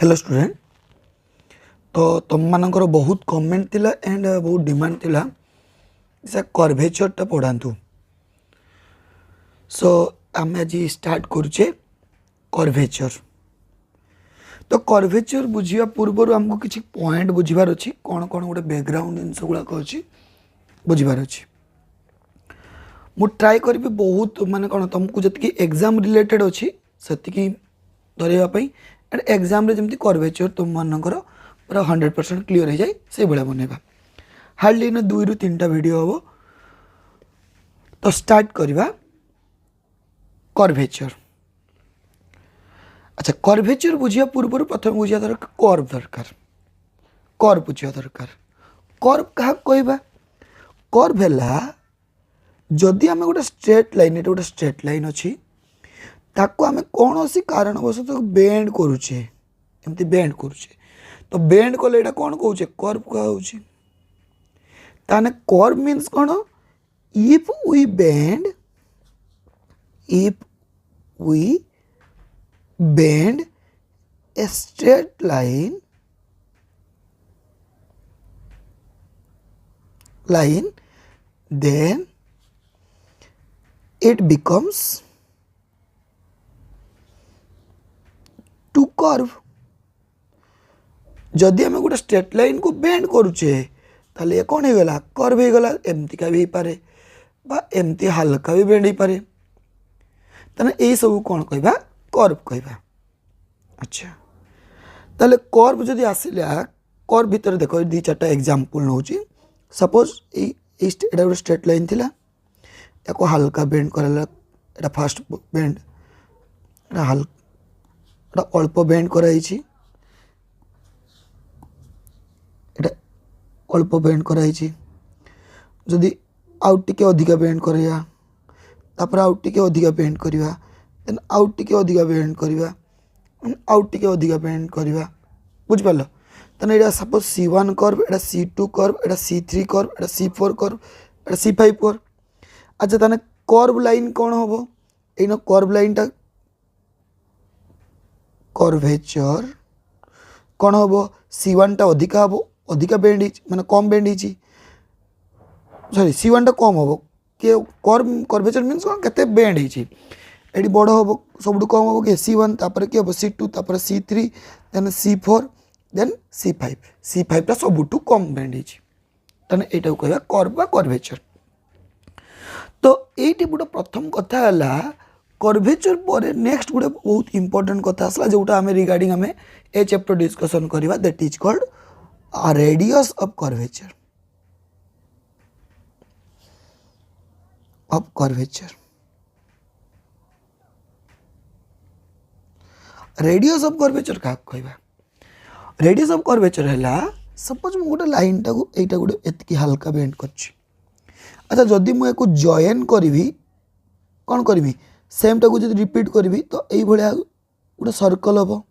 Hello student. तो तुम मानकर बहुत कमेंट थिला एंड बहुत डिमांड थिला से कर्वेचरटा पढ़ातु। सो आम आज स्टार्ट करुचे कर्वेचर। तो कर्वेचर बुझा पूर्व आमको किसी पॉइंट बुझार अच्छी कौन कौन गोटे बैकग्राउंड जिनस गुड़ाक अच्छी बुझार अच्छी। मु ट्राए करी बहुत माने कौन तुमको जी एग्जाम रिलेटेड अच्छी से धरवाई एंड एग्जाम रे जमती कर्वेचर तुम मानकर पूरा 100% क्लीयर हो जाए से भाया बनवा। हार्डली इन 2 ରୁ 3टा वीडियो हम। तो स्टार्ट करवा कर्वेचर। अच्छा, कर्वेचर बुझा पूर्व प्रथम बुझा दरकार कर्व दरकार। कर्व बुझा दरकार। कर्व क्या कहवा? कर्व है जदि आम गोटे स्ट्रेट लाइन, ये गोटे स्ट्रेट लाइन अच्छी ताको आम कौन सी कारणवश बेंड करुचे, एमती बेंड करुचे। तो बेंड कले यहाँ कौन कहे कर्व कहे। ताने कर्व मीन्स कौन? If we bend a straight line then it becomes to curve। जदि आम गोटे स्ट्रेट लाइन को बेंड करुचे ताले ये कौन होगला? कर्व हो गला। एमतीका भी पारे बा एमती हल्का भी बेंड हो पारे। ताने यही सब कौन कहवा? कर्व कहवा। अच्छा, ताले कर्व जदि आसिला, कर्व भितर देखो 2-4टा एग्जांपल नौ। सपोज एटा गोटे स्ट्रेट लाइन थिला, या हल्का बेंड कराला। एटा फास्ट बेंड, एटा अल्प बेंड कराई, अल्प बेंड कराई। जदि आउ टिके अधिका बेंड करिया, तापर आउ टिके अधिका बेंड करिवा, देन आउ टिके अधिका बेंड करिवा, आउ टिके अधिका बेंड करिवा। बुझ पालो? तने एटा सपोज C1 कर्व, एटा C2 कर्व, एटा C3 कर्व, एटा C4 कर्व, एटा C5 कर्व। अच्छा, तने कर्व लाइन कौन हम? एनो कर्व लाइन टा कर्वेचर कौन हम? C1 टा अधिका हम, अधिका बेंड माने कम बेंड ही, सॉरी C1 टा कम हम कि कर्वेचर मीन्स कौन? केते बेंड ही एटी बड़ हम, सब कम हम कि C1, तापर कि हम C2, तापर C3, then C4, then C5। C5 टा सबुठू कम बेंड ही। तने एटा कहवा कर्व बा कर्वेचर। तो ये गोटे प्रथम कथा है कर्वेचर पर। नेक्स्ट गोटे बहुत इंपोर्टेंट कथा आसला जोटा आम रिगार्डिंग आम ए चैप्टर डिस्कशन करवा, that is called radius of curvature. Radius of curvature क्या कहवा? रेडियस ऑफ कर्वेचर है सपोज मु गोटे लाइन टाको एटा गोटे एतकी हल्का बेंड करछि। अच्छा, जदि मुझे जॉइन करी कौन करी सेम टाक जो रिपीट करी तो यही भाया गोटे सर्कल हम,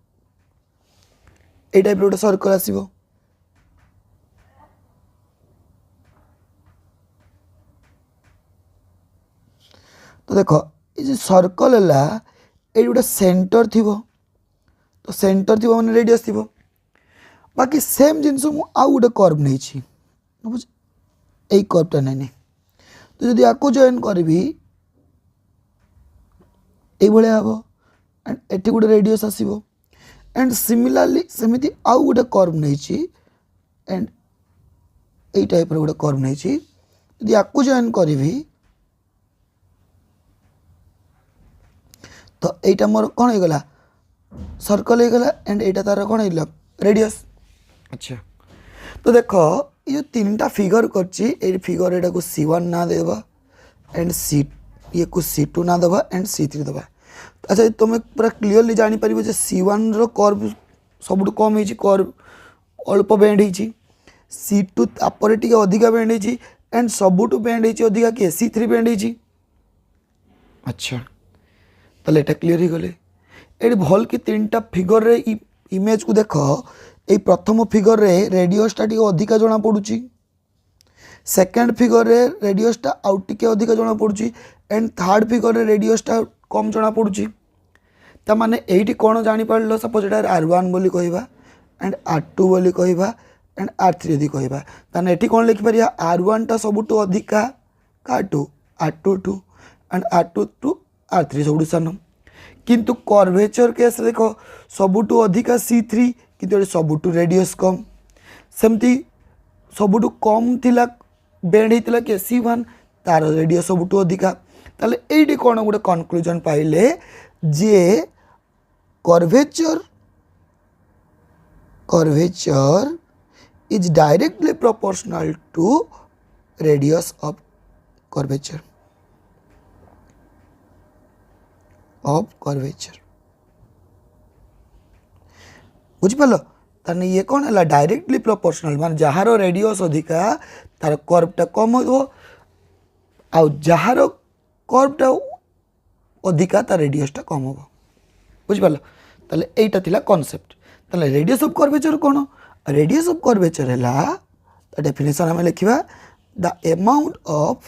ये टाइप गोटे सर्कल आसो। तो देख ये सर्कल है ये गोटे सेंटर थी, तो सेंटर थी मैंने रेडियस थी। बाकी सेम जिनस आउ गोटे कर्व नहीं, यही कर्वटा नहीं। तो जदि आपको जॉइन करी ये भाया हम एंड एटी गोटे रेडियस आसो एंड सिमिलरली सेमती आउ गोटे कर्व नहीं एंड यही टाइप गोटे कर्व नहीं। यदि आपको जॉइन करी तो यहीटा मोर कौन हो गला? सर्कल हो गला एंड एटा तार कौन हो रेडियस। अच्छा, तो देख ये 3टा फिगर कर फिगर एटा को C1 ना देवा एंड ये को C2 ना देवा एंड C3 देवा। अच्छा, तुम पूरा क्लीयरली जापर C1 रो कर्व सब कम हो, कर्व अल्प बेंड हो। C2 तापर टी अधिका बेंड हो एंड सबुठ बेंड हो अधिका किए C3 बेंड हो। अच्छा, ताले एटा क्लीयर हो गले। ये भल कि 3टा फिगर रे इमेज को देख। ये प्रथम फिगर रे रेडियसटा टी अधिका जना पड़ुची, सेकेंड फिगर रे रेडियसटा आउ टिके अधिका जना पड़ुची एंड थर्ड फिगर रे रेडियसटा कम जना पड़ुची। ताने ये कौन जापर सपोज ये R1 बोली कहवा एंड R2 बोली कहवा एंड R3 यदि कहवा ताने ये कौन लिखिपर R1 टा सबुठु अधिका काटू R2 to and R2 to R3 सब सान किंतु कर्वेचर केस देख सबुठु अधिका C3 किंतु सबुठु रेडियस कम सेमती सबुठु कम थिला बेंड होता कि C1 तार रेडियस सबुठु अधिका ताले एडी कौन गोटे कनक्लूजन पाइले जे curvature is directly proportional to radius of curvature बुझिपाल ताने ये कौन है डायरेक्टली प्रोपोर्शनल मान जार रेडियस अधिका तार कर्वटा कम हो आ जार कर्वटा अधिका तार रेडियसटा कम हो बुझिपाल ताले एटा थिला कांसेप्ट ताले रेडियस ऑफ कर्वेचर कौन रेडियस ऑफ कर्वेचर है डेफिनेशन आम लिखा the amount of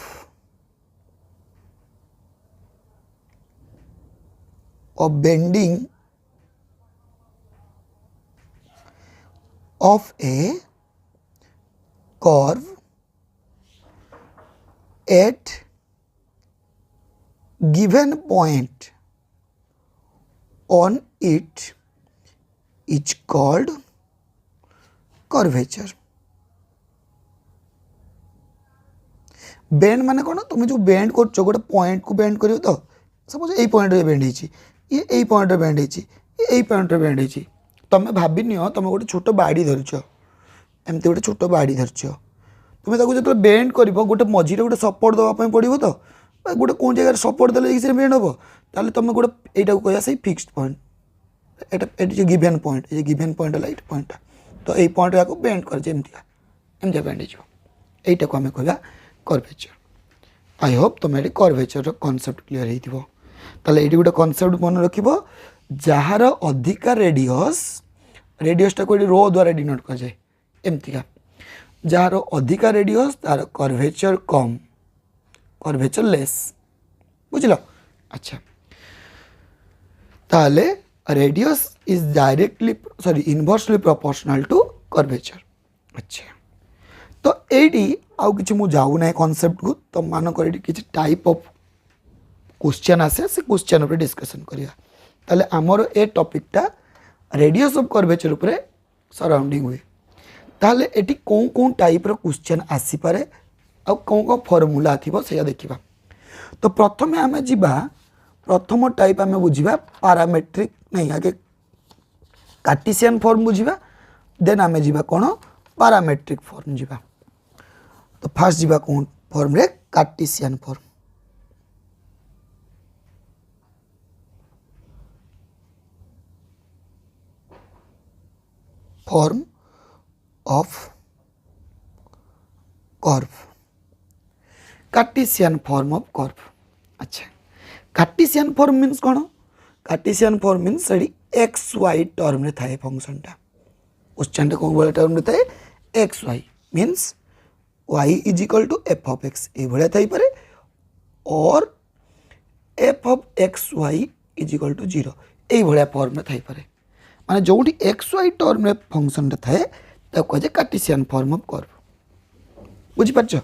bending of a curve at given point on it is called curvature. Bend माने कौन तुम जो बेंड कर गोटे पॉइंट को बेंड कर तो सपोज यही पॉइंट रे बेंड होती ये यही पॉइंट रे बेंड होती ये यही पॉइंट रे बेंड होती तुम भाभी नियो तुम गोटे छोट बाड़ी धरच एमती गोटे छोट बाड़ी धरच तुम जो बेंड कर गोटे मझे गोटे सपोर्ट देवाई पड़ो तो गोटे कौन जगह सपोर्ट देले से बेंड हम ताले तुम गोटे यहाँ कह से फिक्स्ड पॉइंट ये गिवेन पॉइंट ये गिवेन पॉइंट है ये पॉइंट तो यही पॉइंट या बेंड कर एमती बेंड होटा को आम कह कर्वेचर आई होप तुम ये कर्वेचर कॉन्सेप्ट क्लियर होता ये गोटे कॉन्सेप्ट मन रख जार अधिका रेडियसटा को रो द्वारा डिनोट कर जाए एमतीका जार अधिका रेडियस तार कर्वेचर कम कर्वेचर लेस बुझल अच्छा ताले radius is directly sorry inversely proportional to curvature अच्छा तो ये आउ कि मुझे जाऊ ना कॉन्सेप्ट को तुम मानक किसी टाइप ऑफ क्वेश्चन आसे से क्वेश्चन ऊपर डिस्कशन करिया ताले आमर ए टॉपिकटा रेडियस ऑफ कर्वेचर उपरे सराउंडिंग हुए ताले एटी कौन कौन टाइप रो क्वेश्चन आसी पारे आ कौन कौन फॉर्मूला थिबो से देखिबा तो प्रथमे आमे जिबा प्रथम टाइप आमे बुझिबा पैरामेट्रिक नहीं आगे कार्टेशियन फॉर्म बुझिबा देन आमे जिबा कोन पैरामेट्रिक फॉर्म जिबा तो फर्स्ट जिबा कौन फॉर्म रे Cartesian form form of curve Cartesian form of curve अच्छा कार्टेशियन फॉर्म मीन्स कौन Cartesian form means x y term रे थाए फंक्शनटा क्वेश्चन कौन भाई टर्म रे थाए x y means y is equal to f of x ये भाया थाई पारे और f of x y is equal to 0 यही भाया फॉर्म रे थाई पारे माने जो एक्स वाई टर्म रे फंक्शन थाए कह जाए कार्टेशियन फॉर्म ऑफ कर्व बुझिपार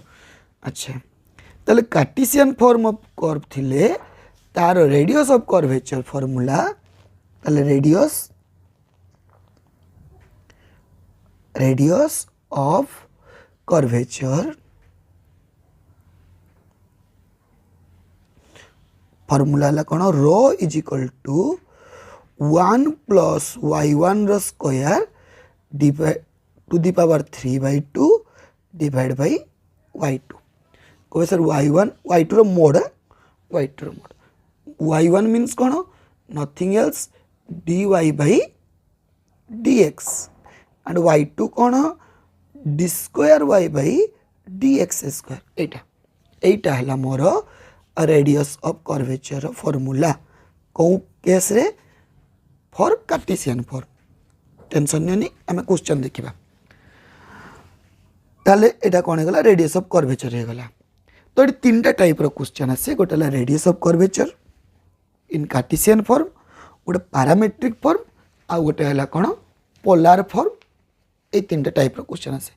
अच्छा ताले कार्टेशियन फॉर्म ऑफ कर्व थिले तार रेडियस ऑफ कर्वेचर फॉर्मूला ताले रेडियस ऑफ कर्वेचर फॉर्मूला कौन rho is equal to 1 plus y1 रो square divide to the power 3/2 divide by y2 कहे sir y1 y2 rho mod y2 rho mod y1 means कौन nothing else dy by dx and y2 कौन d square y by dx square एटा है मोर radius of curvature formula कौ case रे for cartesian form tension नहीं आम question देखा ताले एटा कौन है रेडियस ऑफ कर्वेचर हो गला तो ये 3टा टाइप रो क्वेश्चन आसे गोटे radius of curvature in Cartesian form गोटे पैरामेट्रिक फॉर्म आ गोटे है कौन पोलार फॉर्म ये तीन टाइप क्वेश्चन आसे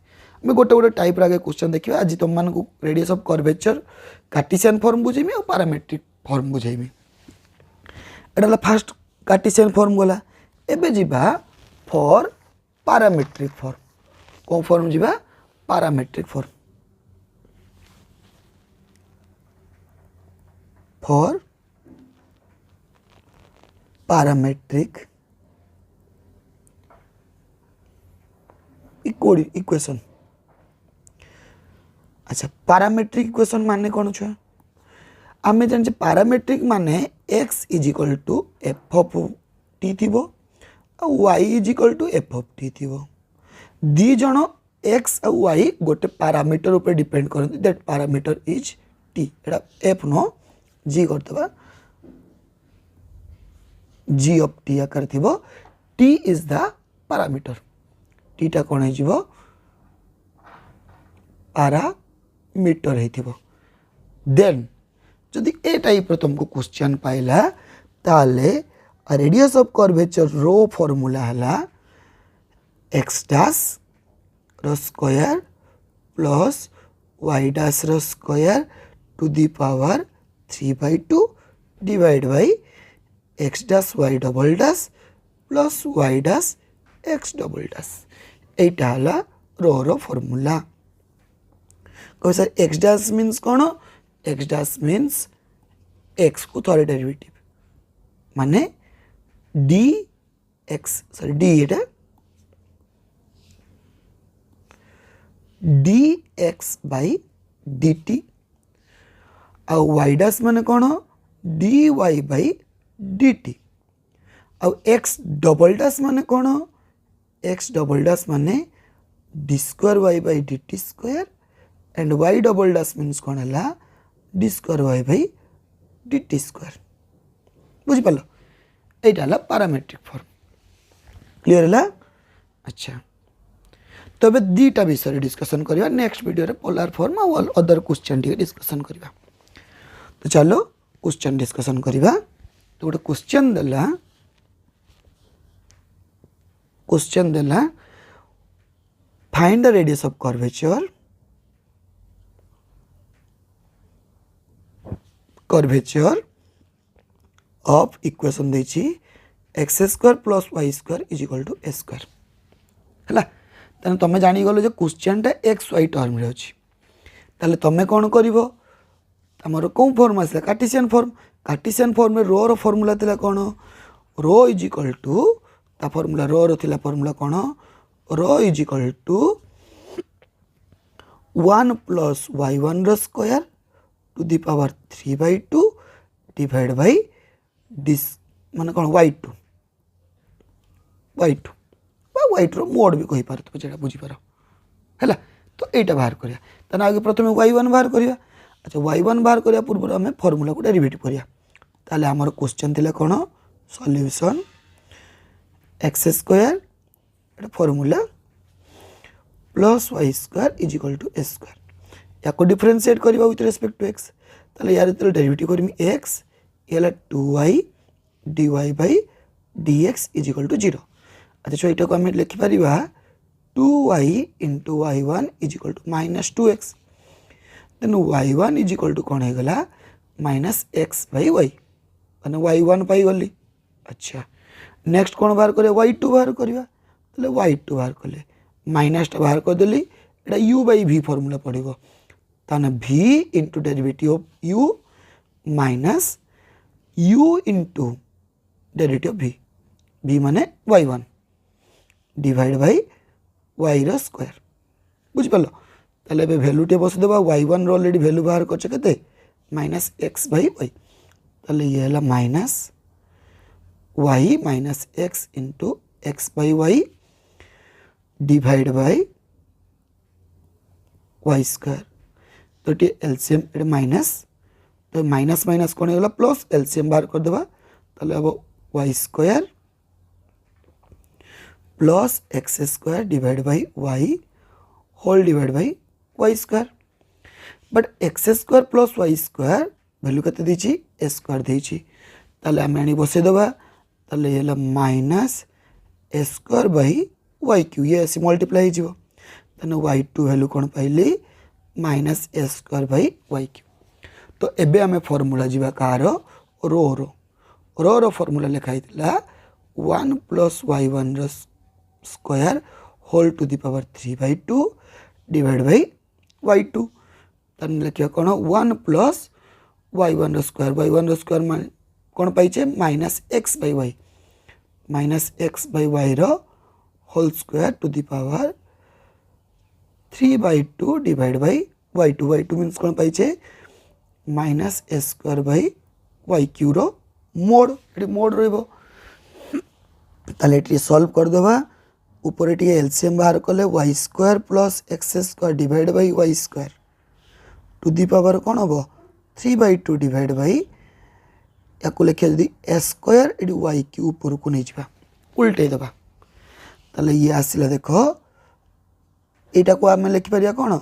आम गोटे गोटे टाइप आगे क्वेश्चन देखिए आज तुम मान radius of curvature Cartesian form बुझेमी और पैरामेट्रिक फॉर्म बुझेमी एटा फास्ट कार्टेशियन फॉर्म गला एबे जिबा फॉर पैरामेट्रिक फॉर्म कौ फॉर्म जिबा parametric form for parametric equation अच्छा पैरामेट्रिक इक्वेशन माने कौन छुआ आम जान पैरामेट्रिक माने x is equal to f of t थी y is equal to f of t थी दी जन x और y गोटे पैरामीटर ऊपर डिपेंड करते दैट पैरामीटर इज t एटा एफ नो जी करदबा g ऑफ t आकार थी t is the parameter t टा कौन है पैरामीटर है देन जदि ए टाइप तुमको क्वेश्चन पाइला ताले radius of curvature rho formula है X dash row square plus Y dash row square to the power 3/2 divide by x dash Y double dash plus Y dash x double dash एटा है rho formula कह sir X dash means कौन x dash means X को थोड़े derivative माने D X sorry D एटा D X by D T आ Y dash माने कौन D Y by D T आ एक्स डबल डैश माने कौन एक्स डबल डैश माने D square Y by D T square and Y double dash means कौन है D square Y by D T square बुझिपाल यहाँ है पैरामेट्रिक फॉर्म क्लियर है अच्छा तो अब दीटा विषय डिस्कसन करवा नेक्स्ट वीडियो रे पोलार फॉर्म और अदर क्वेश्चन टी डिस्कसन करवा तो चलो क्वेश्चन डिस्कसन करवा तो गोटे क्वेश्चन देला find the radius of curvature of equation देछि X square plus Y square is equal to A square है तेना तुम जानीगल जो क्वेश्चन टा एक्स वाई टर्म रे अछि ताले तुम कौन करिवो हमर कौन फॉर्म आसला कार्टेशियन फॉर्म में रो फॉर्मूला थिला कौन रो इज इक्वल टू ता फॉर्मूला रो थिला फॉर्मूला कौन rho is equal to 1 plus y1 रो square to the power 3/2 divide by this माने कौन y2 रो मोड भी कही पारत जेटा बुझी पार है तो यहाँ बाहर करिया तना आगे प्रथम y1 बाहर करिया अच्छा y1 बाहर करिया पूर्व आम फॉर्मूला को डेरिवेटिव करिया ताले हमर क्वेश्चन थिला कौन सॉल्यूशन एक्स स्क्वायर एटा formula plus Y square is equal to A square या को डिफरेंशिएट करबा विथ रेस्पेक्ट टू एक्स ताले यार तो डेरिवेटिव करमी एक्स ये 2y dy by dx is equal to 0 अच्छा यहाँ को आम लिखिपर 2y into y1 is equal to -2x then y1 is equal to कौन होगा -x बाई y मैंने y1 पाई गली अच्छा नेक्स्ट कौन बाहर करें y2 बाहर करवा y2 बाहर कले माइनस बाहर करदेली एटा u बाई v फॉर्मूला पड़ो ताने v into derivative of u minus u into derivative v v माने y1 डिवाइड बाई y रो स्क्वायर बुझिपाल ताले बे वैल्यू टे बस देबा y1 रो ऑलरेडी वैल्यू बाहर करछ केते -x बाई y ताले ये हला minus y minus x into x by y divide by y square तो टी एलसीएम एट माइनस तो माइनस माइनस कौन होगा प्लस एलसीएम बाहर कर देबा ताले अब y square plus x square divide by y whole divide by y square but x square plus y square value केते दीची ए स्क्वायर दीची ताले आम आनी बसे देबा ताले ये ला minus A square by Y cube ये ऐसे मल्टीप्लाई हो तेना वाई टू वैल्यू कौन पाइली minus A square by Y cube. तो एबे आमे फॉर्मूला जीवा कार रो रो फॉर्मूला लिखाई थिला 1 plus Y one square whole to the power 3/2 divide by Y two तन लिखिया कौन 1 प्लस वाई वन स्क्वायर कौन पाइचे minus X by Y whole square to the power 3/2 divide by Y two means कौन पाइचे minus A square by Y cube rho mod ये mod rho solve करदे ऊपर एलसीएम बाहर कले Y square plus x square divide by Y square to the power कौन हम 3/2 divide by या लिखा जदि ए स्क्वायर ये वाई क्यू ऊपर को नहीं जा उल्टे दबा ताले ये आसला देख यहाँ को आम लिखिपर कौन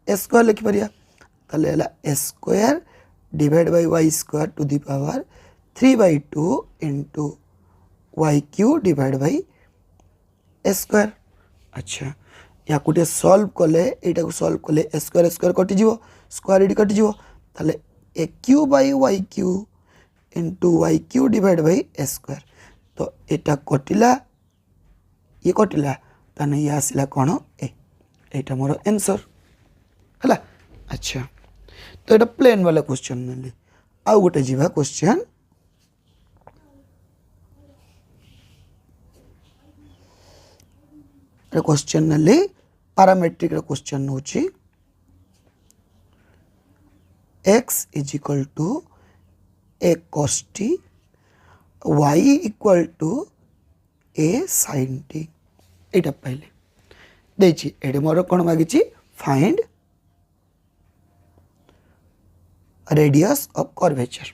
ए स्क्वायर लिखिपर ताले A square divide by Y square to the power 3/2 into Y cube divide by A square. अच्छा या को सल्व कले यहाँ को सल्व कले ए स्क्वायर कटिज स्क्वायर ये कटिज ताले A cube by Y cube into Y cube divide by A square तो यहाँ कटिला ये कटिला ताने ये आसला कौन एटा मोर आंसर है। अच्छा तो ये प्लेन वाला क्वेश्चन नेली आउ गोटे जीवा क्वेश्चन क्वेश्चन नेली पैरामेट्रिक क्वेश्चन होची x is equal to a cos t y equal to a sin t एटा पहले देछि एडे मोर कोन मागिछि फाइंड रेडियस ऑफ कर्वेचर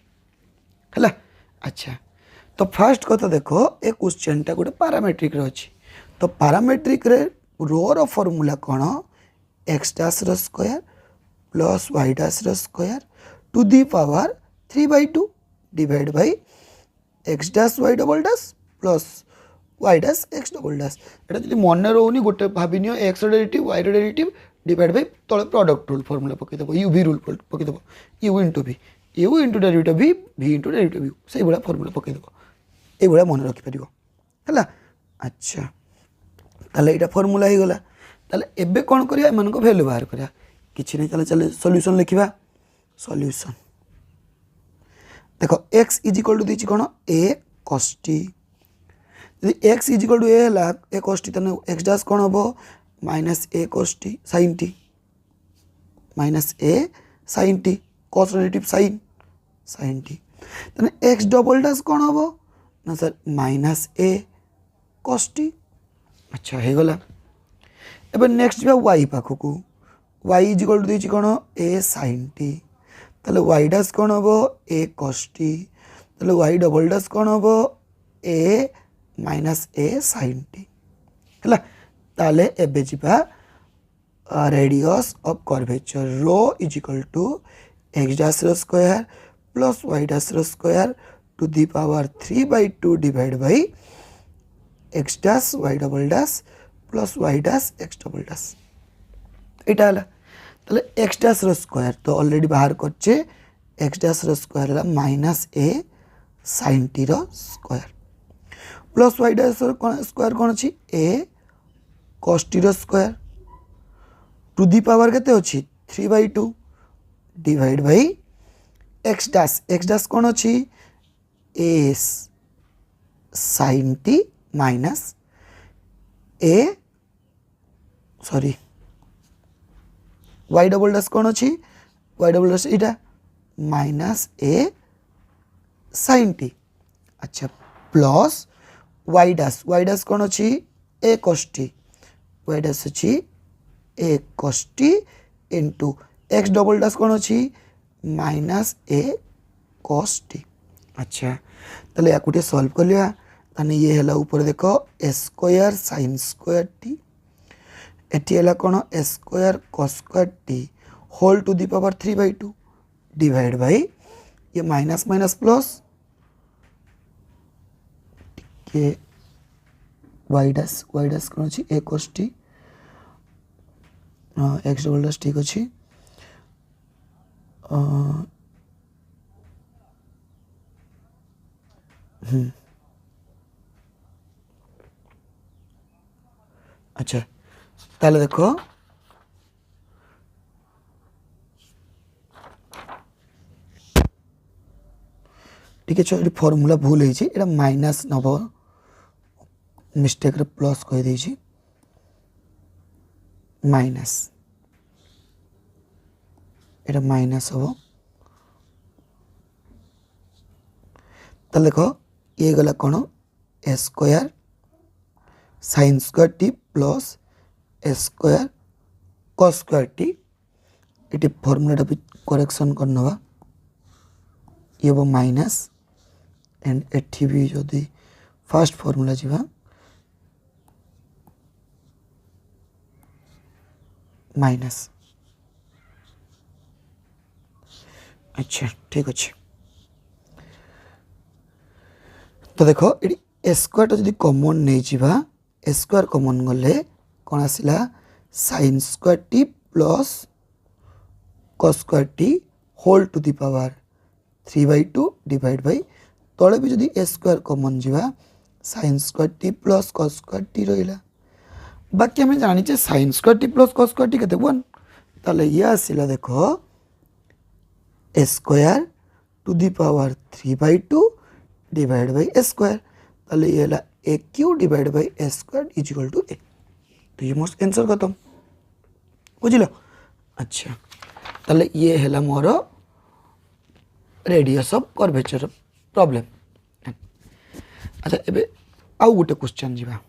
है। अच्छा तो फर्स्ट कथा देखो ए क्वेश्चन टा गोटे पैरामेट्रिक रो अछि तो पैरामेट्रिक रे रो रो फॉर्मूला कौन x dash row square plus Y dash row square to the power 3/2 divide by x dash Y double dash plus Y dash x double dash एटा जदि मन रोनी गोटे भाविनी x derivative y derivative divide by तले product rule formula पकई देबो u v rule पकई देबो u into derivative v into derivative u से बड़ा फॉर्मूला पकई देबो ए बड़ा मन रखि परिबो हला। अच्छा ताले एटा फॉर्मूला ही गला ताले एबे कोन करिया एमान को वैल्यू बाहर करिया किछि नै ताले चले सॉल्यूशन लिखिबा सॉल्यूशन देखो x इज इक्वल टू दिछि कोन a cos t यदि x is equal to a हला a cos t तने x डैश कोन हबो minus a cos t sin t minus a sin t cos relative sin t तने x double dash कोन हबो ना sir minus a cos t। अच्छा हे गला एबे नेक्स्ट बा y पाखो को y इज इक्वल टू दिछि कोन a sin t ताले y डैश कोन हबो a cos t ताले y डबल डैश कोन हबो a minus a sin t हला। ताले एबे जिबा radius of curvature rho is equal to x dash row square plus y dash row square to the power 3/2 divide by x dash Y double dash plus Y dash x double dash एटा हला ताले x dash रो square तो already बाहर करछे x dash रो square हला minus a sin t rho square plus Y dash row square कोन अछि a cos t rho square to the power केते अछि 3/2 डिवाइड बाई एक्स डैश कोन अछि a sin t minus a sorry y double dash कौन अच्छी y double dash इटा minus a sin t। अच्छा प्लस वाई डैश कौन अच्छी a cos t Y dash अच्छी a cos t into x double dash कौन अच्छी minus ए cos t। अच्छा ताले या कुटे सॉल्व कर लिया ताने ये हला ऊपर देखो a square sin square t एटी हला कोन a square cos square t whole to the power 3/2 divide by ये माइनस माइनस प्लस ये वाई डैश कौन अच्छी a cos t x double dash ठीक अच्छी अच्छा ताले देखो ठीक है फॉर्मूला भूल है माइनस नब मिस्टेक प्लस कहीदे माइनस एटा माइनस हम तो देखो ये गला कौन a square sin square t plus a square cos square t ये फॉर्मूला भी करेक्शन करना ये वो माइनस एंड एठी भी जदि फर्स्ट फॉर्मूला जीवा माइनस अच्छा ठीक अच्छे तो देखो ये ए स्क्वायर जब कमन नहीं जावा ए स्क्वायर कमन गले कौन आसला sin square t plus cos square t whole to the power 3/2 divide by तले भी जदि ए स्क्वायर कमन जावा sin square t plus cos square t रहा बाकी आम जाचे sin square t plus cos square t के 1 ताले ये आसला देखो a square to the power 3/2 divide by a square ताले ये है a cube divide by a square is equal to ए तो ये मोस्ट आंसर खत्म बुझल अच्छा ताले ये है मोर रेडियस ऑफ कर्वेचर प्रॉब्लम अच्छा एबे आउ गोटे क्वेश्चन जीवा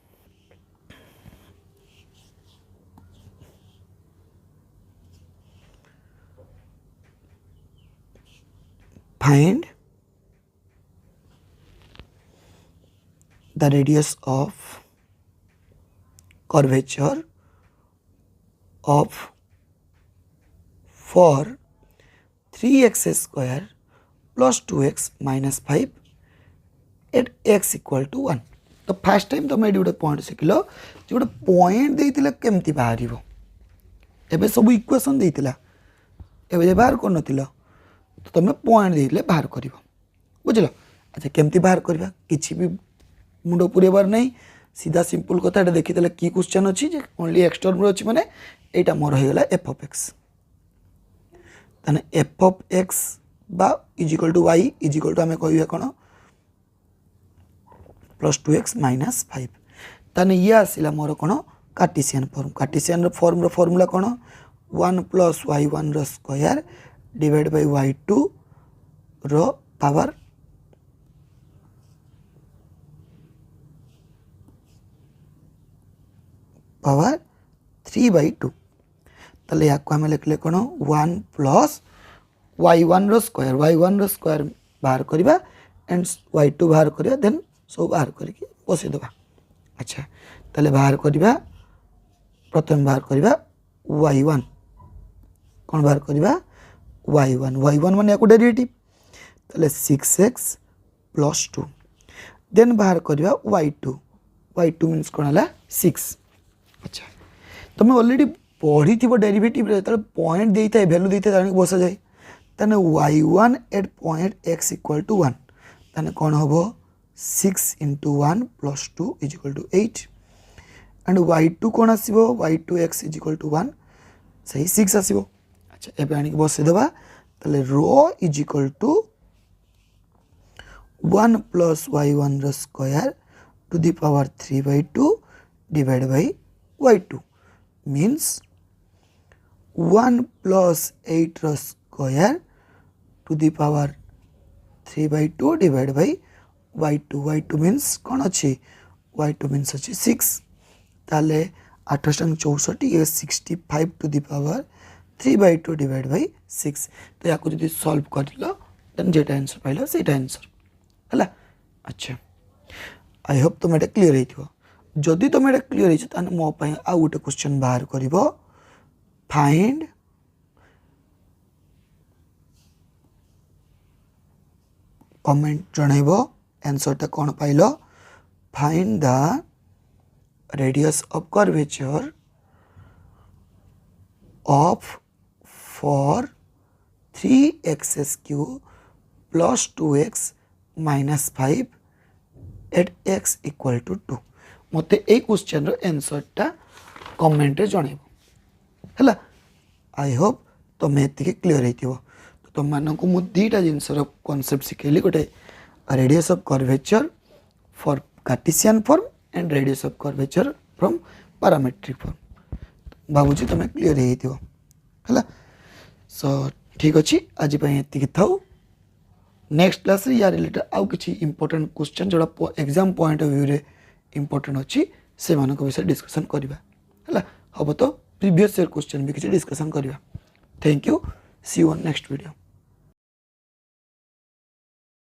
find the radius of curvature of for 3x square plus 2x minus 5 at x equal to 1 तो फर्स्ट टाइम तुम ये गोटे पॉइंट शिखल जो गोटे पॉइंट देते केमती बाहर एवं सब इक्वेशन देता एवं बाहर कर तो तुम पॉइंट देते बाहर कर बुझल अच्छा केमती बाहर करवा किसी भी मुंड पुरेबार नहीं सीधा सिंपल कथा देखी कि क्वेश्चन अच्छी ओनली एक्स टर्म अच्छी माने यहाँ मोर होगा एफ ऑफ एक्स ताने एफ ऑफ एक्स बा equal to y equal to आम कह कौन प्लस 2x माइनस 5 ताने ये आसला मोर कौन कार्टेशियन फॉर्म फॉर्मूला कौन 1 plus y1 square divide by y2 rho power power 3/2 ताले या आम लिखले कौन 1 प्लस y1 स्क्वायर बाहर करवा एंड y2 बाहर करवा देन सब बाहर करके बसईदे अच्छा ताले बाहर करवा प्रथम बाहर करवा y1 कौन बाहर करवा y1 मान या डेरिवेटिव ताले 6x प्लस 2 देन बाहर करवा y2 मीन्स कौन है 6 अच्छा तुम ऑलरेडी पढ़ी थी डेरिवेटिव जो पॉइंट देता है वैल्यू देता है बसा जाए ताने y1 at point x equal to 1 ताने कौन हम 6 into 1 plus 2 is equal to 8 and y2 कौन आसो y2 x is equal to 1 सही 6 आसो अच्छा एवं आनिक बसईदेवा ताले rho is equal to 1 plus y1 square to the power 3/2 divide by y2 means 1 plus 8 square to the power 3/2 divided by y2 means कौन अच्छी y2 means अच्छी 6 ताले 8 64 ये 65 to the power 3/2 divided by 6 तो या जो सॉल्व कर then जेटा answer pile से आंसर है अच्छा आई होप तुम ये क्लीयर हो जदि तुम ये क्लीयर हो मो आउ गोटे क्वेश्चन बाहर कर फाइंड कमेंट जनइब आंसरटा कौन pile find the radius of curvature of for 3x cube plus 2x minus 5 at x equal to 2 मते ए क्वेश्चन रो आंसरटा कमेंट रे जणेबो हला आई होप तुम एतिके क्लियर हेतिबो तो तुम मानकु मु दीटा जिंस रो कांसेप्ट सिखेली गोटे radius of curvature for cartesian form and radius of curvature from parametric form भाबुची तुम क्लियर हेतिबो हला सो ठीक अछि आज पय एतिके थाउ नेक्स्ट क्लास रे या रिलेटेड आउ किछि इंपोर्टेंट क्वेश्चन जोड़ा एग्जाम पॉइंट ऑफ व्यू रे इंपोर्टेंट अछि से मानक विषय डिस्कशन करबा हला हबो तो प्रीवियस ईयर क्वेश्चन भी किछि डिस्कशन करबा thank you see you on next video.